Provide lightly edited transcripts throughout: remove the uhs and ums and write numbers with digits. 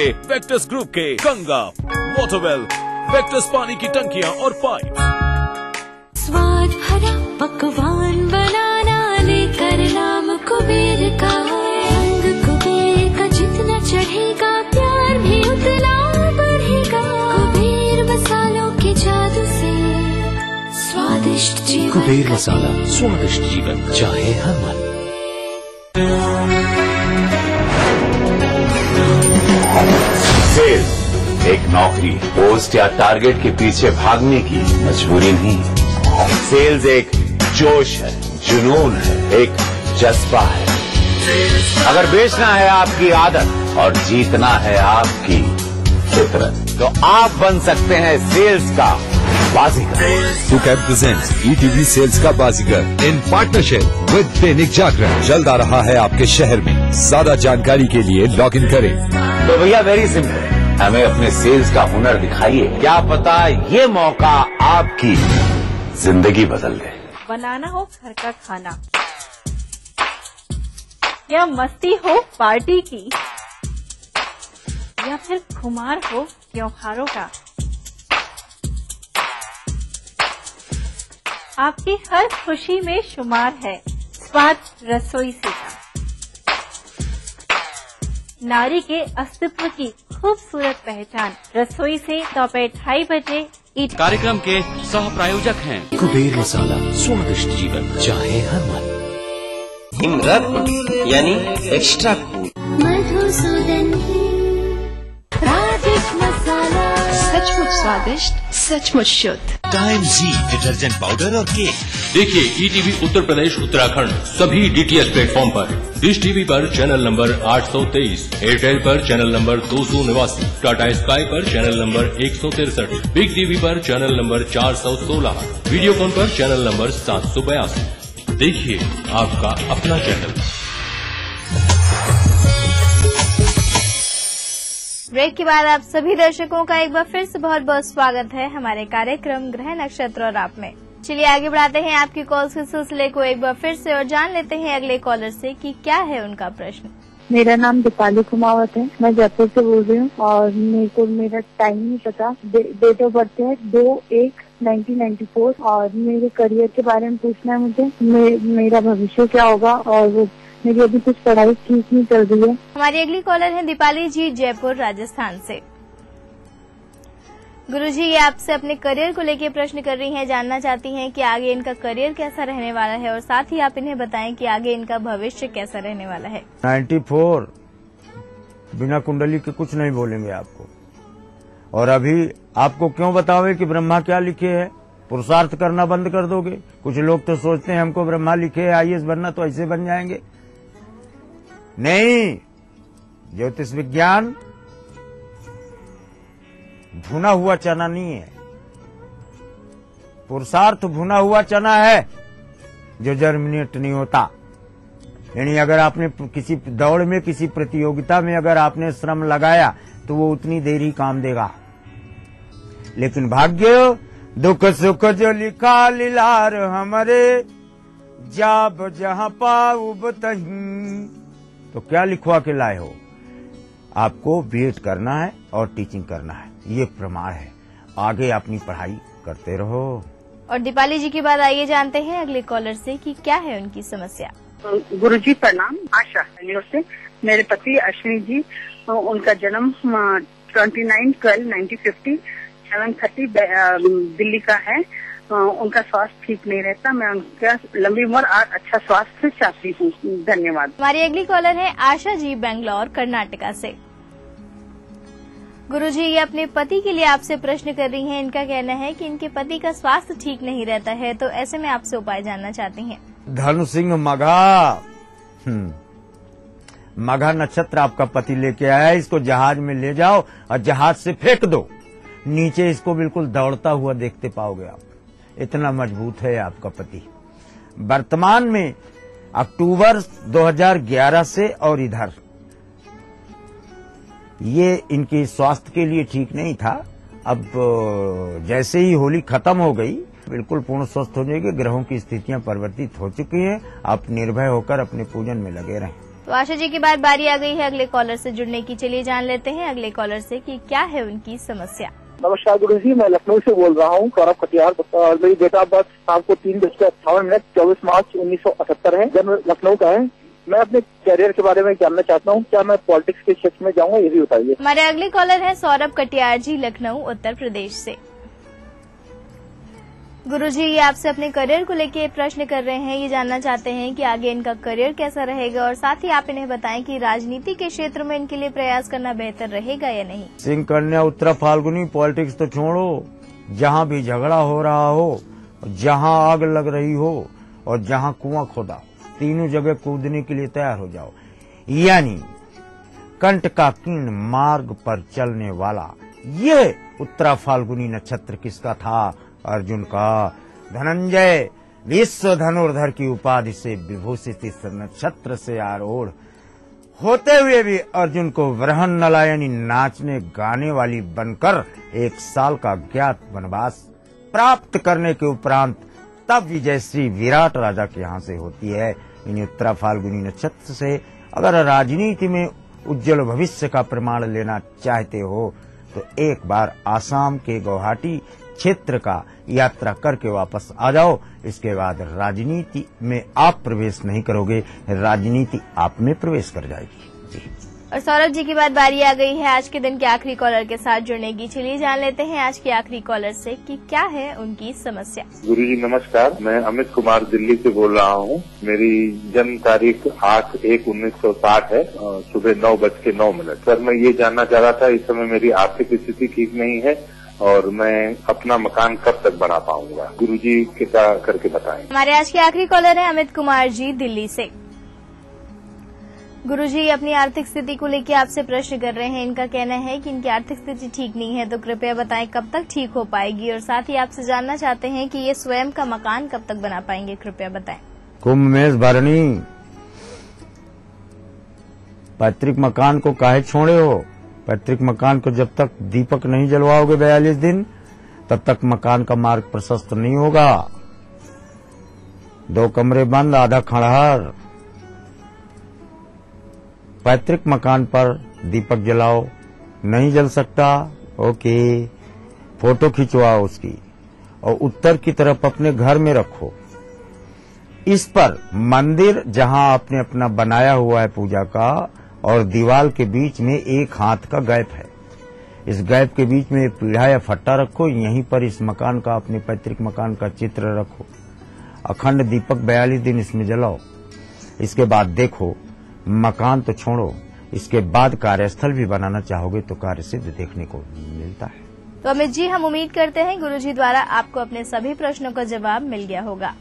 Vectors group के Ganga वाटरवेल, vectors पानी की टंकियां और पाइप। स्वाद भरा पकवान बनाना लेकर नाम कुबेर का, रंग कुबेर का जितना चढ़ेगा प्यार भी उतना बढ़ेगा। कुबेर मसालों के जादू से स्वादिष्ट जीवन। कुबेर मसाला, स्वादिष्ट जीवन चाहे हर मन। सेल्स एक नौकरी, पोस्ट या टारगेट के पीछे भागने की मजबूरी नहीं। सेल्स एक जोश है, जुनून है, एक जज्बा है। अगर बेचना है आपकी आदत और जीतना है आपकी फितरत, तो आप बन सकते हैं सेल्स का बाजीगर। सुकैब प्रेजेंट्स ETV सेल्स का बाजीगर in partnership with Dainik Jagran जल्द आ रहा है आपके शहर में। ज्यादा जानकारी के लिए लॉग इन करें। तो भैया वेरी सिंपल, हमें अपने सेल्स का हुनर दिखाइए, क्या पता ये मौका आपकी जिंदगी बदल दे। बनाना हो घर का खाना या मस्ती हो पार्टी की, या फिर खुमार हो त्योहारों का, आपकी हर खुशी में शुमार है स्वाद रसोई से का। नारी के अस्तित्व की खूबसूरत पहचान रसोई से दोपहर 2:30 बजे कार्यक्रम के सह प्रायोजक हैं कुबेर मसाला, स्वादिष्ट जीवन चाहे हर मन। हिमरत्न यानी एक्स्ट्रा कूल, मधुसूदन राधिक मसाला, सचमुच स्वादिष्ट, सचमुच शुद्ध। टाइम जी डिटर्जेंट पाउडर और केक। देखिए ETV उत्तर प्रदेश उत्तराखंड सभी DTH प्लेटफॉर्म पर, डिश टीवी पर चैनल नंबर 823, एयरटेल पर चैनल नंबर 289, टाटा स्काई पर चैनल नंबर 163, बिग टीवी पर चैनल नंबर 416, वीडियोकॉन पर चैनल नंबर 782। देखिए आपका अपना चैनल। ब्रेक के बाद आप सभी दर्शकों का एक बार फिर से बहुत बहुत स्वागत है हमारे कार्यक्रम ग्रह नक्षत्र और आप में। चलिए आगे बढ़ाते हैं आपकी कॉल्स के सिलसिले को एक बार फिर से और जान लेते हैं अगले कॉलर से कि क्या है उनका प्रश्न। मेरा नाम दीपाली कुमावत है, मैं जयपुर से बोल रही हूँ और मेरे को मेरा टाइम नहीं पता। डेट ऑफ बर्थ है 2/1/1994 और मेरे करियर के बारे में पूछना है मुझे। मेरा भविष्य क्या होगा और मेरी अभी कुछ पढ़ाई ठीक नहीं चल रही है। हमारी अगली कॉलर है दीपाली जी, जयपुर राजस्थान से। गुरुजी, ये आपसे अपने करियर को लेकर प्रश्न कर रही हैं, जानना चाहती हैं कि आगे इनका करियर कैसा रहने वाला है और साथ ही आप इन्हें बताएं कि आगे इनका भविष्य कैसा रहने वाला है। 94 बिना कुंडली के कुछ नहीं बोलेंगे आपको। और अभी आपको क्यों बतावे कि ब्रह्मा क्या लिखे है, पुरुषार्थ करना बंद कर दोगे। कुछ लोग तो सोचते हैं हमको ब्रह्मा लिखे है IAS बनना तो ऐसे बन जाएंगे। नहीं, ज्योतिष विज्ञान भुना हुआ चना नहीं है, पुरुषार्थ भुना हुआ चना है जो जर्मिनेट नहीं होता। यानी अगर आपने किसी दौड़ में, किसी प्रतियोगिता में अगर आपने श्रम लगाया तो वो उतनी देर ही काम देगा, लेकिन भाग्य दुख सुख जो लिखा लीलार हमरे, जाब जहां पाऊ बतहीं। तो क्या लिखवा के लाए हो? आपको BEd करना है और टीचिंग करना है, ये प्रमाण है। आगे अपनी पढ़ाई करते रहो। और दीपाली जी की बात आइए जानते हैं अगले कॉलर से कि क्या है उनकी समस्या। गुरुजी प्रणाम, आशा बेंगलोर से। मेरे पति अश्विनी जी, उनका जन्म 29/12/1950 7:30 दिल्ली का है। उनका स्वास्थ्य ठीक नहीं रहता। मैं उनका लंबी उम्र और अच्छा स्वास्थ्य चाहती हूँ। धन्यवाद। हमारी अगली कॉलर है आशा जी, बेंगलोर कर्नाटका से। गुरुजी, ये अपने पति के लिए आपसे प्रश्न कर रही हैं। इनका कहना है कि इनके पति का स्वास्थ्य ठीक नहीं रहता है, तो ऐसे में आपसे उपाय जानना चाहती हैं। धनु सिंह मघा, मघा नक्षत्र आपका पति लेके आया है। इसको जहाज में ले जाओ और जहाज से फेंक दो नीचे, इसको बिल्कुल दौड़ता हुआ देखते पाओगे आप। इतना मजबूत है आपका पति। वर्तमान में अक्टूबर 2011 से और इधर ये इनके स्वास्थ्य के लिए ठीक नहीं था। अब जैसे ही होली खत्म हो गई बिल्कुल पूर्ण स्वस्थ हो जाएगी। ग्रहों की स्थितियां परिवर्तित हो चुकी हैं। आप निर्भय होकर अपने पूजन में लगे रहें। तो आशा जी के बाद बारी आ गई है अगले कॉलर से जुड़ने की। चलिए जान लेते हैं अगले कॉलर से कि क्या है उनकी समस्या। नमस्कार गुरु जी, मैं लखनऊ से बोल रहा हूँ, सौरभ कटियार। और मेरी डेट ऑफ बर्थ शाम को 3:58 24 मार्च 1978 है। जन्म लखनऊ का है। मैं अपने कैरियर के बारे में जानना चाहता हूँ, क्या मैं पॉलिटिक्स के क्षेत्र में जाऊँगा, ये भी बताइए। हमारे अगले कॉलर है सौरभ कटियार जी, लखनऊ उत्तर प्रदेश से। गुरुजी, ये आपसे अपने करियर को लेके प्रश्न कर रहे हैं। ये जानना चाहते हैं कि आगे इनका करियर कैसा रहेगा और साथ ही आप इन्हें बताएं कि राजनीति के क्षेत्र में इनके लिए प्रयास करना बेहतर रहेगा या नहीं। सिंह कन्या उत्तरा फाल्गुनी, पॉलिटिक्स तो छोड़ो, जहाँ भी झगड़ा हो रहा हो, जहाँ आग लग रही हो और जहाँ कुआं खोदा हो, तीनों जगह कूदने के लिए तैयार हो जाओ। यानी कंटकाकीर्ण मार्ग पर चलने वाला ये उत्तरा फाल्गुनी नक्षत्र किसका था? अर्जुन का। धनंजय विश्व धनुर्धर की उपाधि से विभूषित इस नक्षत्र से आरूढ़ होते हुए भी अर्जुन को वृहन नलायनी नाचने गाने वाली बनकर 1 साल का ज्ञात वनवास प्राप्त करने के उपरांत तब विजयश्री विराट राजा के यहाँ से होती है। इन उत्तरा फाल्गुनी नक्षत्र से अगर राजनीति में उज्जवल भविष्य का प्रमाण लेना चाहते हो तो एक बार आसाम के गुवाहाटी क्षेत्र का यात्रा करके वापस आ जाओ। इसके बाद राजनीति में आप प्रवेश नहीं करोगे, राजनीति आप में प्रवेश कर जाएगी। जी। और सौरभ जी की बात बारी आ गई है आज के दिन के आखिरी कॉलर के साथ जुड़ने की। चलिए जान लेते हैं आज के आखिरी कॉलर से कि क्या है उनकी समस्या। गुरुजी नमस्कार, मैं अमित कुमार दिल्ली से बोल रहा हूँ। मेरी जन्म तारीख 8/1/1960 है, सुबह 9:09। सर, मैं ये जानना चाह रहा था, इस समय मेरी आर्थिक स्थिति ठीक नहीं है और मैं अपना मकान कब तक बना पाऊंगा? गुरुजी कृपया करके बताएं। हमारे आज के आखिरी कॉलर है अमित कुमार जी, दिल्ली से। गुरुजी अपनी आर्थिक स्थिति को लेकर आपसे प्रश्न कर रहे हैं। इनका कहना है कि इनकी आर्थिक स्थिति ठीक नहीं है, तो कृपया बताएं कब तक ठीक हो पाएगी और साथ ही आपसे जानना चाहते हैं कि ये स्वयं का मकान कब तक बना पाएंगे, कृपया बताएं। कुंभ मेष भरणी, पैतृक मकान को काहे छोड़े हो? पैतृक मकान को जब तक दीपक नहीं जलवाओगे 42 दिन, तब तक मकान का मार्ग प्रशस्त नहीं होगा। 2 कमरे बंद, आधा खंडहर। पैतृक मकान पर दीपक जलाओ, नहीं जल सकता, ओके, फोटो खिंचवाओ उसकी और उत्तर की तरफ अपने घर में रखो। इस पर मंदिर जहां आपने अपना बनाया हुआ है पूजा का और दीवार के बीच में 1 हाथ का गैप है। इस गैप के बीच में पीढ़ा या फट्टा रखो। यहीं पर इस मकान का, अपने पैतृक मकान का चित्र रखो। अखंड दीपक 42 दिन इसमें जलाओ। इसके बाद देखो, मकान तो छोड़ो, इसके बाद कार्यस्थल भी बनाना चाहोगे तो कार्य सिद्ध देखने को मिलता है। तो अमित जी, हम उम्मीद करते हैं गुरुजी द्वारा आपको अपने सभी प्रश्नों का जवाब मिल गया होगा।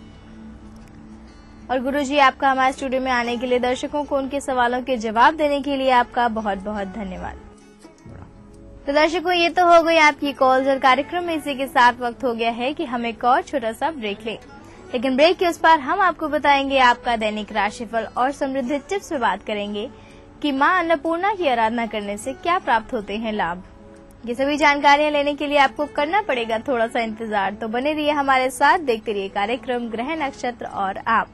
और गुरुजी, आपका हमारे स्टूडियो में आने के लिए, दर्शकों को उनके सवालों के जवाब देने के लिए आपका बहुत बहुत धन्यवाद। तो दर्शकों, ये तो हो गई आपकी कॉल्स और कार्यक्रम में इसी के साथ वक्त हो गया है कि हम एक और छोटा सा ब्रेक लें। लेकिन ब्रेक के उस पार हम आपको बताएंगे आपका दैनिक राशिफल और समृद्धि टिप्स में बात करेंगे कि मां अन्नपूर्णा की आराधना करने से क्या प्राप्त होते हैं लाभ। ये सभी जानकारियां लेने के लिए आपको करना पड़ेगा थोड़ा सा इंतजार। तो बने रहिए हमारे साथ, देखते रहिए कार्यक्रम ग्रह नक्षत्र और आप।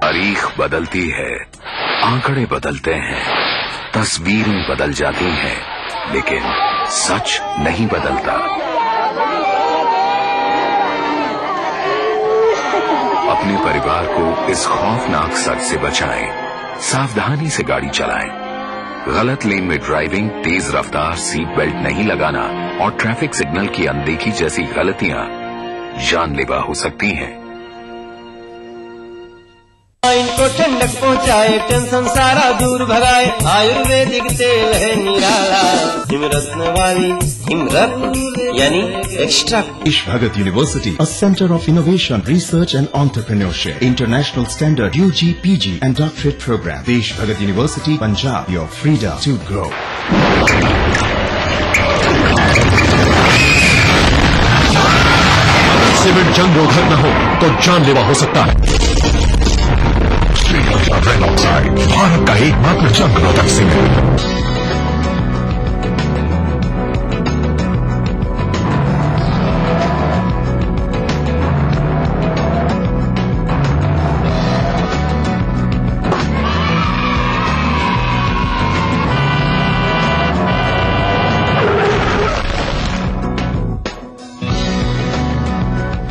तारीख बदलती है, आंकड़े बदलते हैं, तस्वीरें बदल जाती हैं, लेकिन सच नहीं बदलता। अपने परिवार को इस खौफनाक सच से बचाएं, सावधानी से गाड़ी चलाएं। गलत लेन में ड्राइविंग, तेज रफ्तार, सीट बेल्ट नहीं लगाना और ट्रैफिक सिग्नल की अनदेखी जैसी गलतियां जानलेवा हो सकती हैं। इनको ठंडक पहुँचाए, टेंशन सारा दूर भगाए, आयुर्वेदिक तेल है निराला, हिमरत्न वाली हिमरत्न यानी extra. Desh Bhagat University, a center of innovation, research and entrepreneurship, international standard UG, PG and doctorate program. Desh Bhagat University, Punjab, your freedom to grow. Cement जंग रोधक न हो तो जानलेवा हो सकता है। श्रीलंका रेड ऑक्साइड, भारत का एकमात्र जंग रोधक सीमेंट।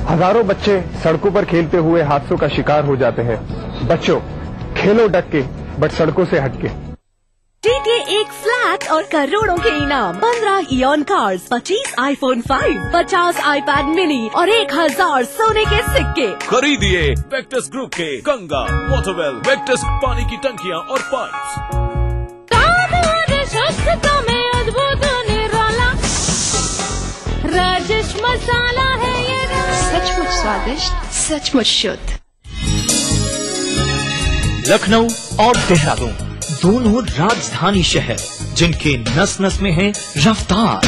हजारों बच्चे सड़कों पर खेलते हुए हादसों का शिकार हो जाते हैं। बच्चों, खेलो डट के, बट सड़कों से हटके। जीतिए एक फ्लैट और करोड़ों के इनाम। 15 ion cars, 25 iPhone 5, 50 iPad mini और 1000 सोने के सिक्के। खरीदिए वेक्टस ग्रुप के गंगा, वाटरवेल, वेक्टस पानी की टंकियां और पाइप्स। राजेश मसाला है ये, सचमुच स्वादिष्ट, सचमुच शुद्ध। लखनऊ और देहरादून दोनों राजधानी शहर, जिनके नस नस में है रफ्तार।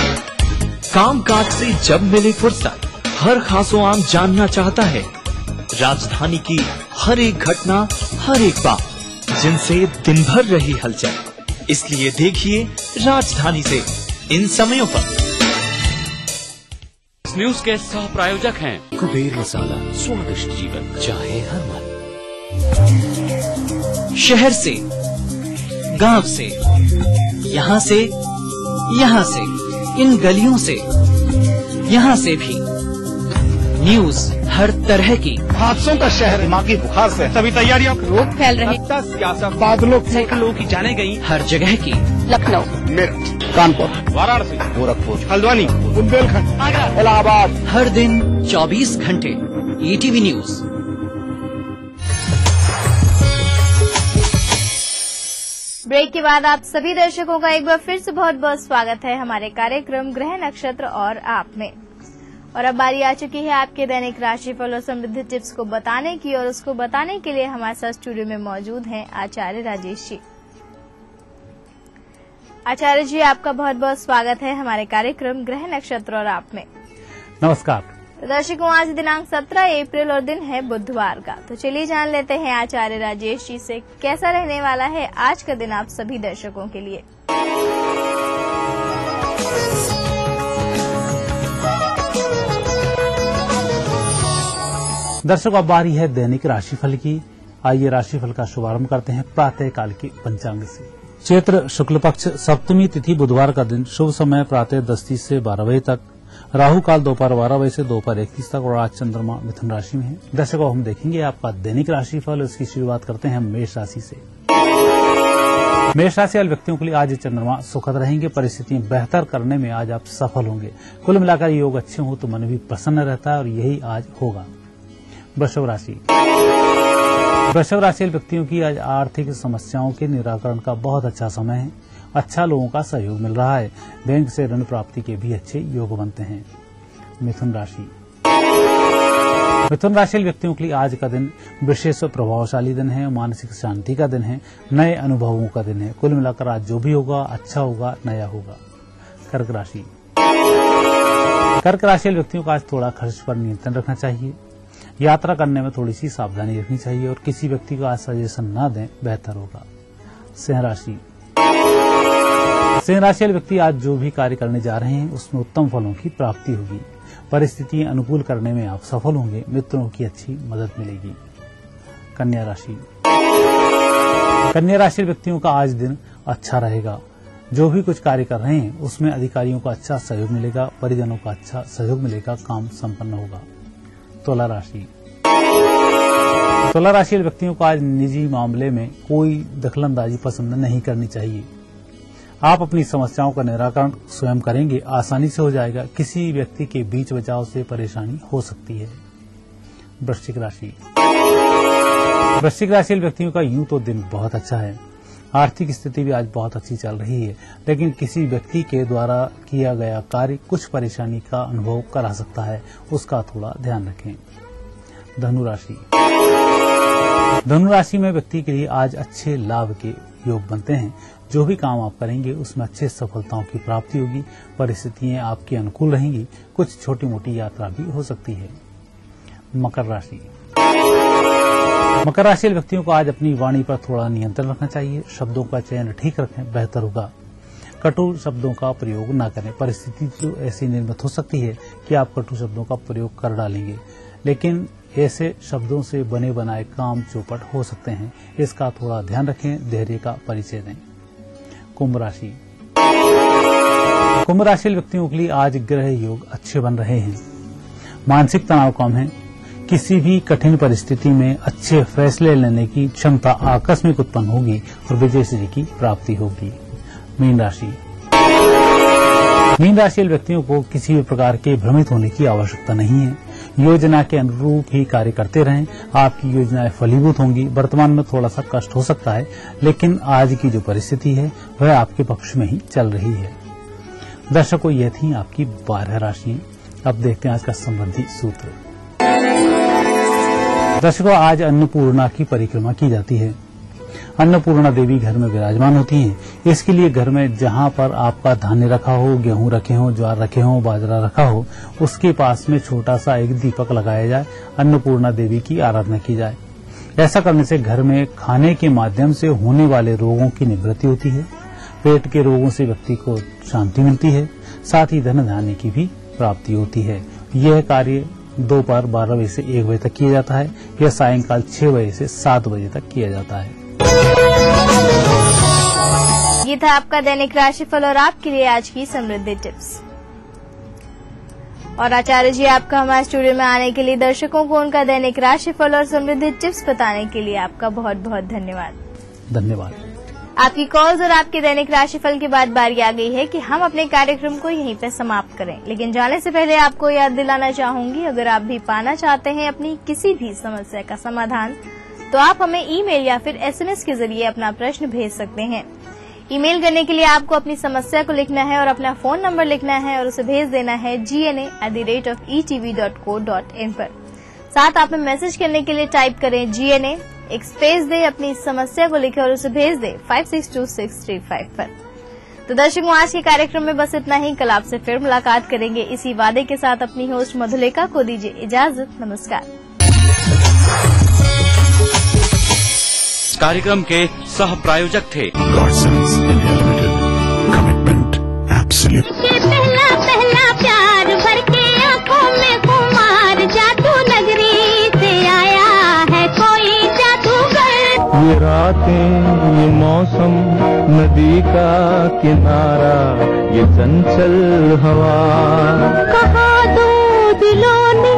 कामकाज से जब मिले फुर्सत, हर खासो आम जानना चाहता है राजधानी की हर एक घटना, हर एक बात, जिनसे दिन भर रही हलचल। इसलिए देखिए राजधानी से इन समयों पर। इस न्यूज के सह प्रायोजक हैं कुबेर मसाला, स्वादिष्ट जीवन चाहे हर मन। शहर से, गांव से, यहाँ से, यहाँ से, इन गलियों से, यहाँ से भी न्यूज हर तरह की। हादसों का शहर, दिमागी बुखार से सभी तैयारियां, रोग फैल रहे, सियासत, बादलों सैकड़ों की जाने गई हर जगह की। लखनऊ, मेरठ, कानपुर, वाराणसी, गोरखपुर, हल्द्वानी, बुंदेलखंड, इलाहाबाद। हर दिन 24 घंटे ETV न्यूज। ब्रेक के बाद आप सभी दर्शकों का एक बार फिर से बहुत बहुत स्वागत है हमारे कार्यक्रम ग्रह नक्षत्र और आप में। और अब बारी आ चुकी है आपके दैनिक राशिफल और समृद्धि टिप्स को बताने की, और उसको बताने के लिए हमारे साथ स्टूडियो में मौजूद हैं आचार्य राजेश जी। आचार्य जी, आपका बहुत बहुत स्वागत है हमारे कार्यक्रम ग्रह नक्षत्र और आप में। नमस्कार दर्शकों, आज दिनांक 17 अप्रैल और दिन है बुधवार का। तो चलिए जान लेते हैं आचार्य राजेश जी से कैसा रहने वाला है आज का दिन आप सभी दर्शकों के लिए। दर्शकों, अब बारी है दैनिक राशिफल की। आइए राशिफल का शुभारंभ करते हैं प्रातः काल के पंचांग से। चैत्र शुक्ल पक्ष सप्तमी तिथि बुधवार का दिन, शुभ समय प्रातः 10:30 से 12 बजे तक, राहु काल दोपहर 12 बजे से दोपहर 1:30 तक और आज चंद्रमा मिथुन राशि में है। दर्शकों, हम देखेंगे आपका दैनिक राशिफल। उसकी शुरुआत करते हैं हम मेष राशि से। मेष राशि वाले व्यक्तियों के लिए आज चंद्रमा सुखद रहेंगे। परिस्थितियां बेहतर करने में आज आप सफल होंगे। कुल मिलाकर योग अच्छे हो तो मन भी प्रसन्न रहता है और यही आज होगा। वृषभ राशि। वृषभ राशि वाले व्यक्तियों की आज आर्थिक समस्याओं के निराकरण का बहुत अच्छा समय है। अच्छा लोगों का सहयोग मिल रहा है। बैंक से ऋण प्राप्ति के भी अच्छे योग बनते हैं। मिथुन राशि। मिथुन राशि वाले व्यक्तियों के लिए आज का दिन विशेष प्रभावशाली दिन है। मानसिक शांति का दिन है। नए अनुभवों का दिन है। कुल मिलाकर आज जो भी होगा अच्छा होगा, नया होगा। कर्क राशि। कर्क राशि वाले व्यक्तियों का आज थोड़ा खर्च पर नियंत्रण रखना चाहिए। यात्रा करने में थोड़ी सी सावधानी रखनी चाहिए और किसी व्यक्ति को आज सजेशन न दें, बेहतर होगा। सिंह राशि। सिंह राशि वाले व्यक्ति आज जो भी कार्य करने जा रहे हैं उसमें उत्तम फलों की प्राप्ति होगी। परिस्थितियां अनुकूल करने में आप सफल होंगे। मित्रों की अच्छी मदद मिलेगी। कन्या राशि। कन्या राशि व्यक्तियों का आज दिन अच्छा रहेगा। जो भी कुछ कार्य कर रहे हैं उसमें अधिकारियों का अच्छा सहयोग मिलेगा। परिजनों का अच्छा सहयोग मिलेगा। काम संपन्न होगा। तुला राशि। तुला राशि व्यक्तियों को आज निजी मामले में कोई दखलंदाजी पसंद नहीं करनी चाहिए। आप अपनी समस्याओं का निराकरण स्वयं करेंगे, आसानी से हो जाएगा। किसी व्यक्ति के बीच बचाव से परेशानी हो सकती है। वृश्चिक राशि। वृश्चिक राशि व्यक्तियों का यूं तो दिन बहुत अच्छा है। आर्थिक स्थिति भी आज बहुत अच्छी चल रही है, लेकिन किसी व्यक्ति के द्वारा किया गया कार्य कुछ परेशानी का अनुभव करा सकता है, उसका थोड़ा ध्यान रखें। धनु राशि। धनु राशि में व्यक्ति के लिए आज अच्छे लाभ के योग बनते हैं। जो भी काम आप करेंगे उसमें अच्छे सफलताओं की प्राप्ति होगी। परिस्थितियां आपके अनुकूल रहेंगी। कुछ छोटी मोटी यात्रा भी हो सकती है। मकर राशि। मकर राशि व्यक्तियों को आज अपनी वाणी पर थोड़ा नियंत्रण रखना चाहिए। शब्दों का चयन ठीक रखें, बेहतर होगा। कटु शब्दों का प्रयोग न करें। परिस्थिति तो ऐसी निर्मित हो सकती है कि आप कटु शब्दों का प्रयोग कर डालेंगे, लेकिन ऐसे शब्दों से बने बनाए काम चौपट हो सकते हैं। इसका थोड़ा ध्यान रखें। धैर्य का परिचय दें। कुंभ राशि। कुंभ राशि व्यक्तियों के लिए आज ग्रह योग अच्छे बन रहे हैं। मानसिक तनाव कम है। किसी भी कठिन परिस्थिति में अच्छे फैसले लेने की क्षमता आकस्मिक उत्पन्न होगी और विजय श्री की प्राप्ति होगी। मीन राशि। मीन राशि व्यक्तियों को किसी भी प्रकार के भ्रमित होने की आवश्यकता नहीं है। योजना के अनुरूप ही कार्य करते रहें। आपकी योजनाएं फलीभूत होंगी। वर्तमान में थोड़ा सा कष्ट हो सकता है, लेकिन आज की जो परिस्थिति है वह आपके पक्ष में ही चल रही है। दर्शकों, यह थी आपकी 12 राशि। अब देखते हैं आज का संबंधी सूत्र। दर्शकों, आज अन्नपूर्णा की परिक्रमा की जाती है। अन्नपूर्णा देवी घर में विराजमान होती हैं। इसके लिए घर में जहां पर आपका धान्य रखा हो, गेहूं रखे हो, ज्वार रखे हो, बाजरा रखा हो, उसके पास में छोटा सा एक दीपक लगाया जाए। अन्नपूर्णा देवी की आराधना की जाए। ऐसा करने से घर में खाने के माध्यम से होने वाले रोगों की निवृत्ति होती है। पेट के रोगों से व्यक्ति को शांति मिलती है। साथ ही धन धान्य की भी प्राप्ति होती है। यह कार्य दोपहर 12 बजे से 1 बजे तक किया जाता है या सायंकाल 6 बजे से 7 बजे तक किया जाता है। ये था आपका दैनिक राशिफल और आपके लिए आज की समृद्धि टिप्स। और आचार्य जी, आपका हमारे स्टूडियो में आने के लिए, दर्शकों को उनका दैनिक राशिफल और समृद्धि टिप्स बताने के लिए आपका बहुत बहुत धन्यवाद। धन्यवाद। आपकी कॉल्स और आपके दैनिक राशिफल के बाद बारी आ गई है कि हम अपने कार्यक्रम को यहीं पे समाप्त करें। लेकिन जाने से पहले आपको याद दिलाना चाहूंगी, अगर आप भी पाना चाहते हैं अपनी किसी भी समस्या का समाधान, तो आप हमें ईमेल या फिर SMS के जरिए अपना प्रश्न भेज सकते हैं। ईमेल करने के लिए आपको अपनी समस्या को लिखना है और अपना फोन नंबर लिखना है और उसे भेज देना है gna@etv.co.in पर। साथ आप में मैसेज करने के लिए टाइप करें GNA, एक स्पेस दे, अपनी समस्या को लिखे और उसे भेज दे 562635 पर। तो दर्शकों, आज के कार्यक्रम में बस इतना ही। कल आपसे फिर मुलाकात करेंगे इसी वादे के साथ। अपनी होस्ट मधुलिका को दीजिए इजाजत। नमस्कार। कार्यक्रम के सह प्रायोजक थे Godsons India Limited. Commitment absolute. पहला पहला प्यार भर के आंखों में कुमार, जादू नगरी से आया है कोई जादूगर। ये रातें, ये मौसम, नदी का किनारा, ये चंचल हवा, कहा दो दिलों ने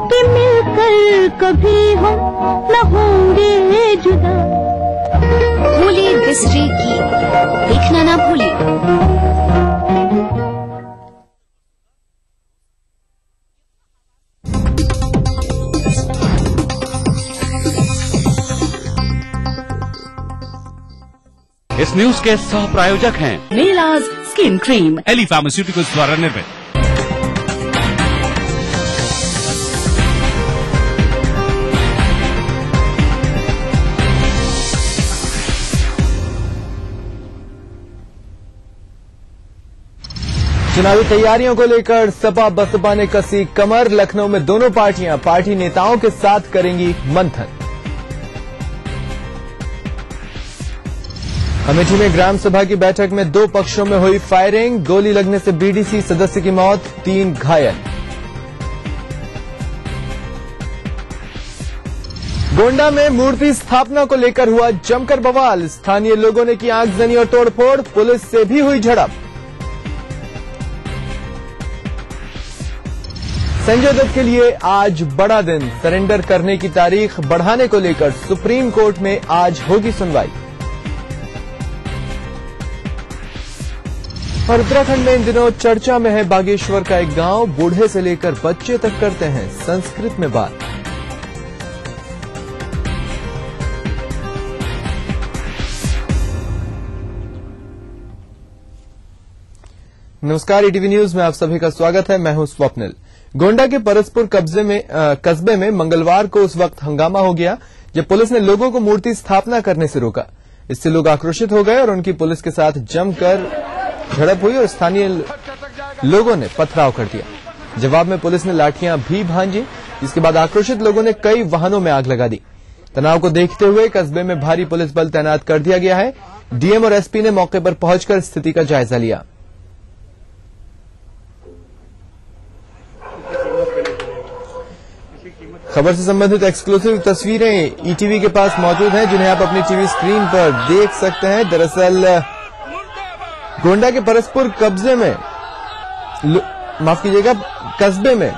कि मिलकर कभी हम न होंगे जुदा। भूली दृष्टि की देखना ना भूली। इस न्यूज के सह प्रायोजक हैं नीलाज स्किन क्रीम, एली फार्मास्यूटिकल्स द्वारा निर्मित। चुनावी तैयारियों को लेकर सपा बसपा ने कसी कमर। लखनऊ में दोनों पार्टियां पार्टी नेताओं के साथ करेंगी मंथन। अमेठी में ग्राम सभा की बैठक में 2 पक्षों में हुई फायरिंग। गोली लगने से BDC सदस्य की मौत, 3 घायल। गोंडा में मूर्ति स्थापना को लेकर हुआ जमकर बवाल। स्थानीय लोगों ने की आगजनी और तोड़फोड़। पुलिस से भी हुई झड़प। संजय दत्त के लिए आज बड़ा दिन। सरेंडर करने की तारीख बढ़ाने को लेकर सुप्रीम कोर्ट में आज होगी सुनवाई। और उत्तराखंड में इन दिनों चर्चा में है बागेश्वर का एक गांव। बूढ़े से लेकर बच्चे तक करते हैं संस्कृत में बात। नमस्कार, ETV न्यूज में आप सभी का स्वागत है। मैं हूं स्वप्निल। गोंडा के परसपुर कस्बे में मंगलवार को उस वक्त हंगामा हो गया जब पुलिस ने लोगों को मूर्ति स्थापना करने से रोका। इससे लोग आक्रोशित हो गए और उनकी पुलिस के साथ जमकर झड़प हुई और स्थानीय लोगों ने पथराव कर दिया। जवाब में पुलिस ने लाठियां भी भांजी, जिसके बाद आक्रोशित लोगों ने कई वाहनों में आग लगा दी। तनाव को देखते हुए कस्बे में भारी पुलिस बल तैनात कर दिया गया है। डीएम और एसपी ने मौके पर पहुंचकर स्थिति का जायजा लिया। खबर से संबंधित एक्सक्लूसिव तस्वीरें ईटीवी के पास मौजूद हैं, जिन्हें आप अपनी टीवी स्क्रीन पर देख सकते हैं। दरअसल गोंडा के परसपुर कब्जे में माफ कीजिएगा कस्बे में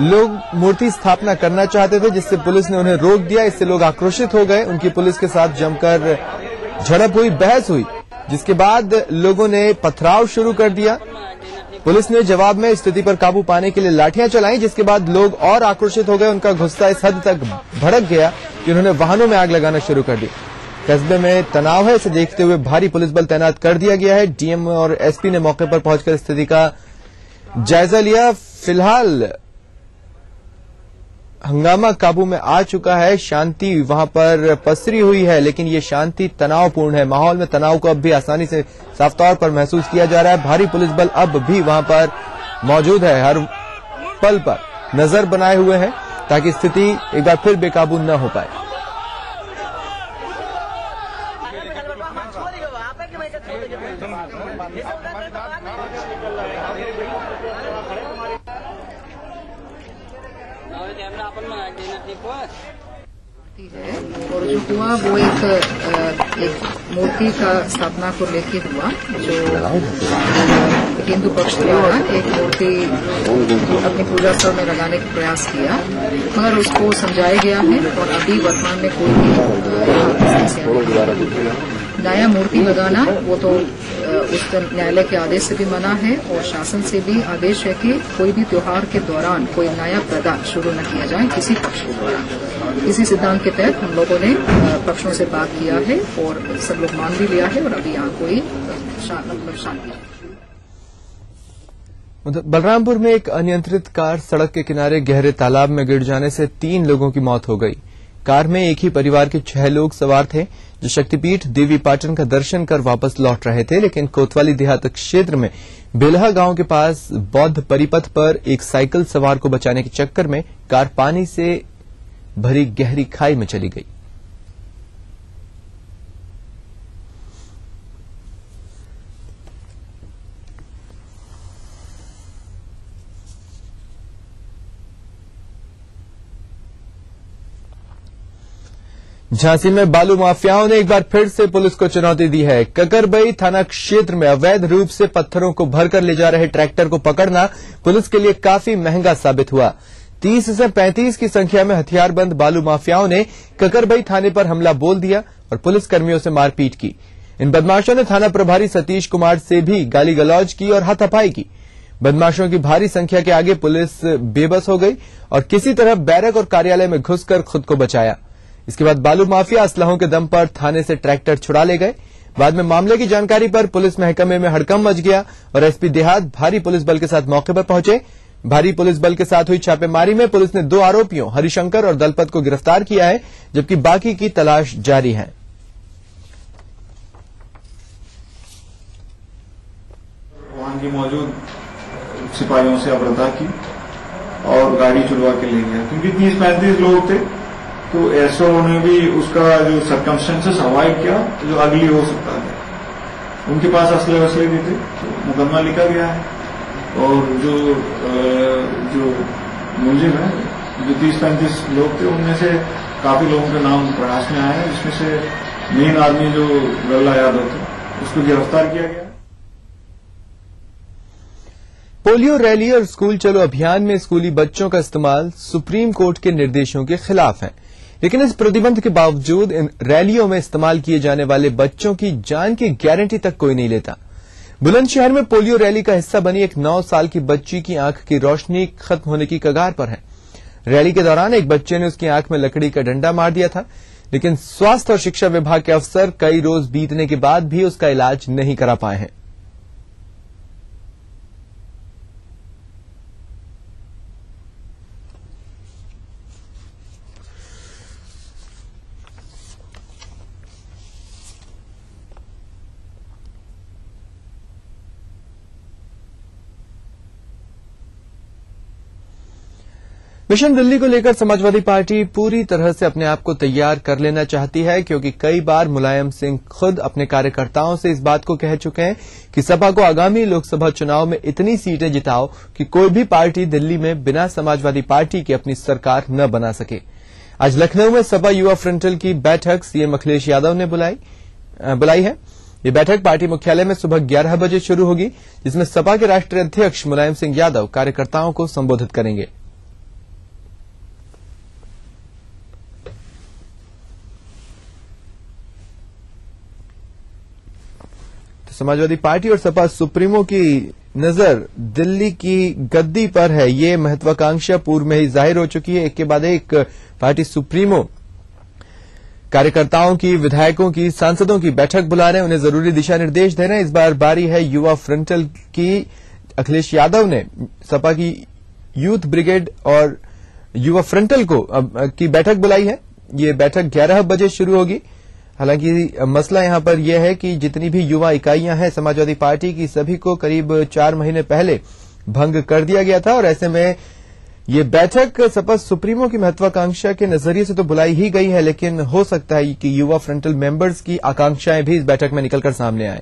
लोग मूर्ति स्थापना करना चाहते थे, जिससे पुलिस ने उन्हें रोक दिया। इससे लोग आक्रोशित हो गए, उनकी पुलिस के साथ जमकर झड़प हुई, बहस हुई, जिसके बाद लोगों ने पथराव शुरू कर दिया। पुलिस ने जवाब में स्थिति पर काबू पाने के लिए लाठियां चलाई, जिसके बाद लोग और आक्रोशित हो गए। उनका गुस्सा इस हद तक भड़क गया कि उन्होंने वाहनों में आग लगाना शुरू कर दी। कस्बे में तनाव है, इसे देखते हुए भारी पुलिस बल तैनात कर दिया गया है। डीएम और एसपी ने मौके पर पहुंचकर स्थिति का जायजा लिया। फिलहाल हंगामा काबू में आ चुका है, शांति वहां पर पसरी हुई है, लेकिन ये शांति तनावपूर्ण है। माहौल में तनाव को अब भी आसानी से साफ तौर पर महसूस किया जा रहा है। भारी पुलिस बल अब भी वहां पर मौजूद है, हर पल पर नजर बनाए हुए है, ताकि स्थिति एक बार फिर बेकाबू न हो पाए। और जो हुआ वो एक मूर्ति का स्थापना को लेके हुआ, जो हिंदू पक्ष द्वारा एक मूर्ति अपनी पूजा स्थल में लगाने का प्रयास किया, मगर उसको समझाया गया है और अभी वर्तमान में कोई भी नया मूर्ति लगाना वो तो उस न्यायालय के आदेश से भी मना है और शासन से भी आदेश है कि कोई भी त्योहार के दौरान कोई नया प्रथा शुरू न किया जाए किसी पक्ष के द्वारा। इसी सिद्धांत के तहत हम लोगों ने पक्षों से बात किया है और सब लोग मान भी लिया है और अभी यहाँ कोई शांति। बलरामपुर में एक अनियंत्रित कार सड़क के किनारे गहरे तालाब में गिर जाने से 3 लोगों की मौत हो गई। कार में एक ही परिवार के 6 लोग सवार थे, जो शक्तिपीठ देवी पाटन का दर्शन कर वापस लौट रहे थे, लेकिन कोतवाली देहात क्षेत्र में बेलहा गांव के पास बौद्ध परिपथ पर एक साइकिल सवार को बचाने के चक्कर में कार पानी से भरी गहरी खाई में चली गई। झांसी में बालू माफियाओं ने एक बार फिर से पुलिस को चुनौती दी है। ककरबई थाना क्षेत्र में अवैध रूप से पत्थरों को भरकर ले जा रहे ट्रैक्टर को पकड़ना पुलिस के लिए काफी महंगा साबित हुआ। 30 से 35 की संख्या में हथियारबंद बालू माफियाओं ने ककरबई थाने पर हमला बोल दिया और पुलिस कर्मियों से मारपीट की। इन बदमाशों ने थाना प्रभारी सतीश कुमार से भी गाली गलौज की और हाथापाई की। बदमाशों की भारी संख्या के आगे पुलिस बेबस हो गई और किसी तरह बैरक और कार्यालय में घुसकर खुद को बचाया। इसके बाद बालू माफिया असलहों के दम पर थाने से ट्रैक्टर छुड़ा ले गए। बाद में मामले की जानकारी पर पुलिस महकमे में हड़कंप मच गया और एसपी देहात भारी पुलिस बल के साथ मौके पर पहुंचे। भारी पुलिस बल के साथ हुई छापेमारी में पुलिस ने 2 आरोपियों हरिशंकर और दलपत को गिरफ्तार किया है, जबकि बाकी की तलाश जारी है। वहां की मौजूद सिपाहियों से अवरता की और गाड़ी छुड़वा के ले गया, क्योंकि 30-35 लोग थे, तो एसओ ने भी उसका जो सर्कमस्टेंसेस अवॉइड किया जो अगली हो सकता है। उनके पास असले वसले भी थे, तो मुकदमा लिखा गया है और जो मुलजिम है, जो 30-35 लोग थे, उनमें से काफी लोगों के नाम प्रकाश में आए हैं, जिसमें से मेन आदमी जो गल्ला यादव थे उसको गिरफ्तार किया गया। पोलियो रैली और स्कूल चलो अभियान में स्कूली बच्चों का इस्तेमाल सुप्रीम कोर्ट के निर्देशों के खिलाफ है, लेकिन इस प्रतिबंध के बावजूद इन रैलियों में इस्तेमाल किए जाने वाले बच्चों की जान की गारंटी तक कोई नहीं लेता। बुलंदशहर में पोलियो रैली का हिस्सा बनी एक 9 साल की बच्ची की आंख की रोशनी खत्म होने की कगार पर है। रैली के दौरान एक बच्चे ने उसकी आंख में लकड़ी का डंडा मार दिया था, लेकिन स्वास्थ्य और शिक्षा विभाग के अफसर कई रोज बीतने के बाद भी उसका इलाज नहीं करा पाए हैं। मिशन दिल्ली को लेकर समाजवादी पार्टी पूरी तरह से अपने आप को तैयार कर लेना चाहती है, क्योंकि कई बार मुलायम सिंह खुद अपने कार्यकर्ताओं से इस बात को कह चुके हैं कि सपा को आगामी लोकसभा चुनाव में इतनी सीटें जिताओ कि कोई भी पार्टी दिल्ली में बिना समाजवादी पार्टी के अपनी सरकार न बना सके। आज लखनऊ में सपा युवा फ्रंटल की बैठक सीएम अखिलेश यादव ने बुलाई है। ये बैठक पार्टी मुख्यालय में सुबह 11 बजे शुरू होगी, जिसमें सपा के राष्ट्रीय अध्यक्ष मुलायम सिंह यादव कार्यकर्ताओं को संबोधित करेंगे। तो समाजवादी पार्टी और सपा सुप्रीमो की नजर दिल्ली की गद्दी पर है। ये महत्वाकांक्षा पूर्व में ही जाहिर हो चुकी है। एक के बाद एक पार्टी सुप्रीमो कार्यकर्ताओं की, विधायकों की, सांसदों की बैठक बुला रहे हैं, उन्हें जरूरी दिशा निर्देश दे रहे हैं। इस बार बारी है युवा फ्रंटल की। अखिलेश यादव ने सपा की यूथ ब्रिगेड और युवा फ्रंटल की बैठक बुलाई है। ये बैठक 11 बजे शुरू होगी। हालांकि मसला यहां पर यह है कि जितनी भी युवा इकाइयां हैं समाजवादी पार्टी की, सभी को करीब 4 महीने पहले भंग कर दिया गया था और ऐसे में ये बैठक सपा सुप्रीमो की महत्वाकांक्षा के नजरिए से तो बुलाई ही गई है, लेकिन हो सकता है कि युवा फ्रंटल मेंबर्स की आकांक्षाएं भी इस बैठक में निकलकर सामने आए।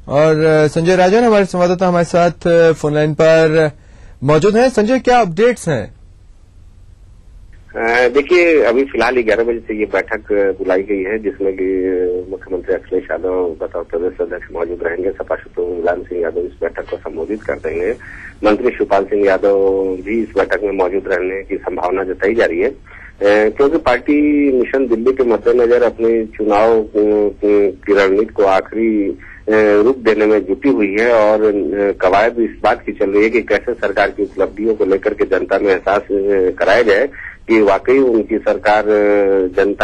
और संजय राजन हमारे संवाददाता हमारे साथ फोनलाइन पर मौजूद हैं। संजय, क्या अपडेट्स हैं? देखिए, अभी फिलहाल 11 बजे से ये बैठक बुलाई गई है, जिसमें कि मुख्यमंत्री अखिलेश यादव बतौर प्रदेश अध्यक्ष मौजूद रहेंगे। सपा सुप्रीमो मुलायम सिंह यादव इस बैठक को संबोधित कर देंगे। मंत्री शिवपाल सिंह यादव भी इस बैठक में मौजूद रहने की संभावना जताई जा रही है, क्योंकि पार्टी मिशन दिल्ली के मद्देनजर अपने चुनाव की रणनीति को आखिरी रूप देने में जुटी हुई है और कवायद इस बात की चल रही है कि कैसे सरकार की उपलब्धियों को लेकर के जनता में एहसास कराया जाए कि वाकई उनकी सरकार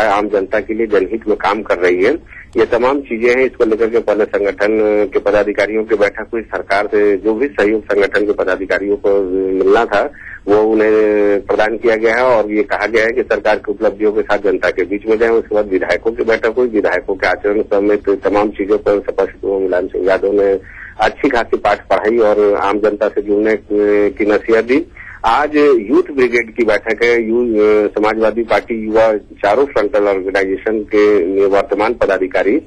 आम जनता के लिए जनहित में काम कर रही है। ये तमाम चीजें हैं। इसको लेकर के पहले संगठन के पदाधिकारियों की बैठक हुई। सरकार से जो भी सहयोग संगठन के पदाधिकारियों को मिलना था वो उन्हें प्रदान किया गया है और ये कहा गया है कि सरकार की उपलब्धियों के साथ जनता के बीच में जाए। उसके बाद विधायकों की बैठक हुई। विधायकों के आचरण समेत तमाम चीजों पर सपा सुप्रीमो मुलायम सिंह यादव ने अच्छी खासी पाठ पढ़ाई और आम जनता से जुड़ने की नसीहत दी। आज यूथ ब्रिगेड की बैठक है। समाजवादी पार्टी युवा चारों फ्रंटल ऑर्गेनाइजेशन के वर्तमान पदाधिकारी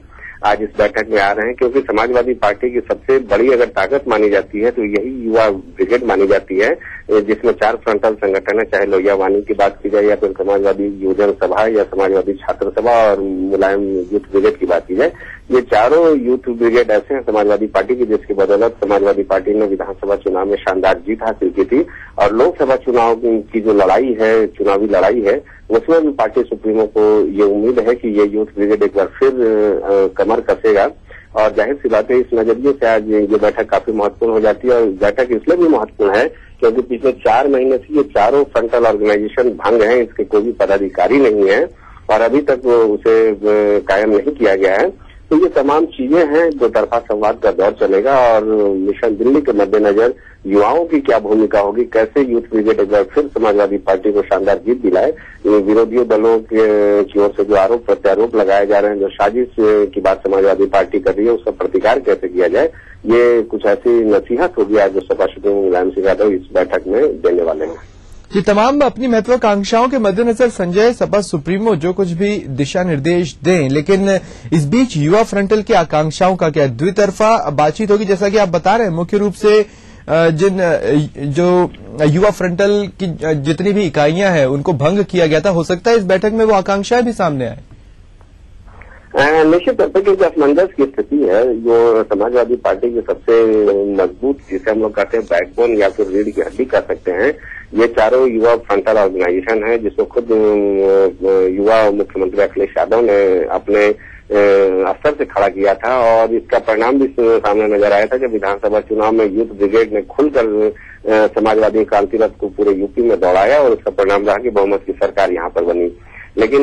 आज इस बैठक में आ रहे हैं, क्योंकि समाजवादी पार्टी की सबसे बड़ी अगर ताकत मानी जाती है तो यही युवा ब्रिगेड मानी जाती है, जिसमें 4 फ्रंटल संगठन है, चाहे लोहिया वानी की बात की जाए या फिर समाजवादी युवजन सभा या समाजवादी छात्र सभा और मुलायम यूथ ब्रिगेड की बात की जाए। ये चारों यूथ ब्रिगेड ऐसे हैं समाजवादी पार्टी की, जिसकी बदौलत समाजवादी पार्टी ने विधानसभा चुनाव में शानदार जीत हासिल की थी और लोकसभा चुनाव की जो लड़ाई है, चुनावी लड़ाई है, उसमें भी पार्टी सुप्रीमो को ये उम्मीद है कि ये यूथ ब्रिगेड एक बार फिर कमर कसेगा। और जाहिर सी बात है, इस नजरिए से आज ये बैठक काफी महत्वपूर्ण हो जाती है। और बैठक इसलिए भी महत्वपूर्ण है क्योंकि पिछले 4 महीने से ये चारों फ्रंटल ऑर्गेनाइजेशन भंग है, इसके कोई भी पदाधिकारी नहीं है और अभी तक उसे कायम नहीं किया गया है। तो ये तमाम चीजें हैं, दो तरफा संवाद का दौर चलेगा और मिशन दिल्ली के मद्देनजर युवाओं की क्या भूमिका होगी, कैसे यूथ ब्रिगेड एक बार फिर समाजवादी पार्टी को शानदार जीत दिलाए, विरोधी दलों की ओर से जो आरोप प्रत्यारोप लगाए जा रहे हैं, जो साजिश की बात समाजवादी पार्टी कर रही है, उसका प्रतिकार कैसे किया जाए, ये कुछ ऐसी नसीहत होगी आज जो सपा सुप्रीमो मुलायम सिंह यादव इस बैठक में देने वाले हैं। ये तमाम अपनी महत्वाकांक्षाओं के मद्देनजर संजय सपा सुप्रीमो जो कुछ भी दिशा निर्देश दें, लेकिन इस बीच युवा फ्रंटल की आकांक्षाओं का क्या द्वितरफा बातचीत होगी? जैसा कि आप बता रहे हैं, मुख्य रूप से जो युवा फ्रंटल की जितनी भी इकाइयां हैं उनको भंग किया गया था, हो सकता है इस बैठक में वो आकांक्षाएं भी सामने आए। निश्चित तौर पर क्योंकि असमंजस की स्थिति है, जो समाजवादी पार्टी की सबसे मजबूत, जिसे हम लोग कहते हैं बैकबोन या फिर रीढ़ की हड्डी कह सकते हैं, ये चारों युवा फ्रंटल ऑर्गेनाइजेशन है, जिसको खुद युवा मुख्यमंत्री अखिलेश यादव ने अपने स्तर से खड़ा किया था और इसका परिणाम भी सामने नजर आया था जब विधानसभा चुनाव में यूथ ब्रिगेड ने खुलकर समाजवादी क्रांति रथ को पूरे यूपी में दौड़ाया और उसका परिणाम रहा कि बहुमत की सरकार यहाँ पर बनी। लेकिन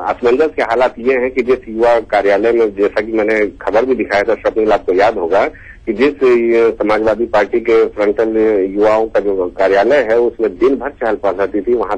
असमंजस के हालात ये हैं कि जिस युवा कार्यालय में, जैसा कि मैंने खबर भी दिखाया था, स्वप्निल आपको याद होगा कि जिस समाजवादी पार्टी के फ्रंटल युवाओं का जो कार्यालय है उसमें दिन भर चहल पहल रहती थी, वहां